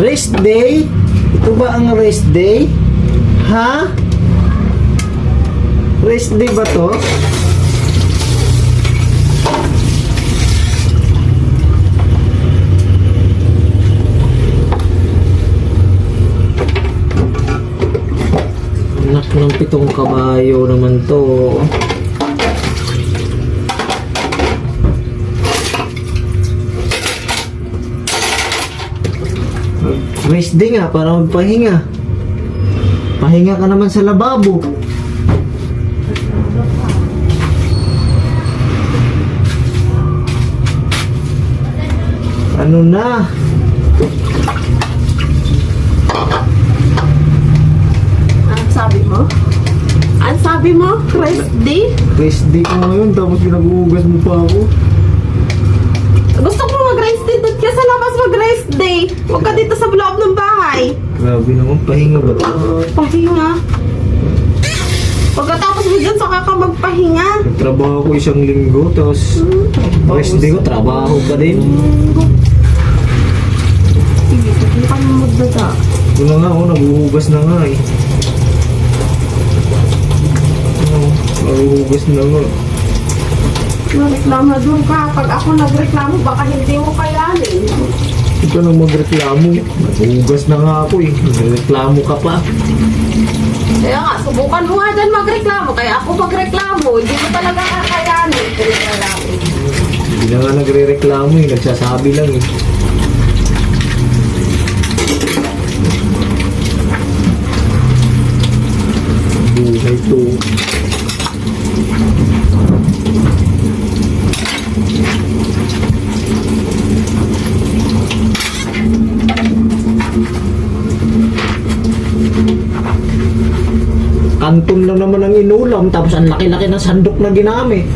Rest day? Ito ba ang rest day? Ha? Rest day ba to? Anak ng 7 kabayo naman to. Rest day nga para magpahinga. Pahinga ka naman sa lababo. Ano na? Ang sabi mo? Ang sabi mo? Rest day? Rest day ko ngayon tapos pinag-uugas mo pa ako. Gusto ko mag-rest day. Doon ka sa labas mag-rest day. Huwag ka dito sa loob ng bahay. Grabe naman, pahinga ba ito? Pahinga. Pagkatapos mo dyan, saka ka magpahinga. Nagtrabaho ko 1 linggo tapos rest day ko, trabaho pa din. Sige, hindi ka naman magdada. Ito na nga, naguhugas na nga eh. Naguhugas na nga. Nareklamo doon ka. Pag ako nagreklamo, baka hindi mo kayanin. Hindi ka nang magreklamo. Naguhugas na nga ako eh. Nagreklamo ka pa. Kaya nga, subukan mo nga dyan magreklamo. Kaya ako magreklamo. Hindi mo talaga kakayanin. Hindi na nga nagre-reklamo eh. Nagsasabi lang eh. Buhay to. Kanton lang naman ang inulam tapos ang laki-laki ng sandok na ginamit.